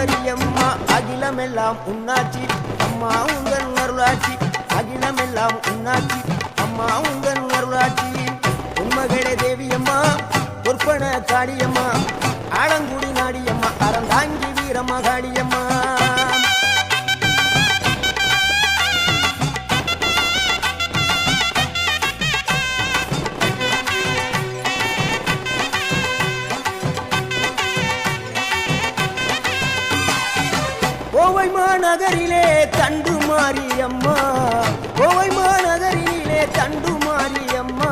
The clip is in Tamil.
மாரியம்மா அகிலமெல்லாம் உன்னாட்சி அம்மா உங்கள் அருளாட்சி அகிலமெல்லாம் உன்னாட்சி அம்மா உங்கள் அருளாட்சி உண்மகளே தேவியம்மா பொற்பன காளியம்மா ஆலங்குடி நாடியம்மா அறந்தாங்கி வீரம்மா காளியம்மா கோவை மாநகரிலே தண்டு மாரியம்மா கோவை மாநகரிலே தண்டு மாரியம்மா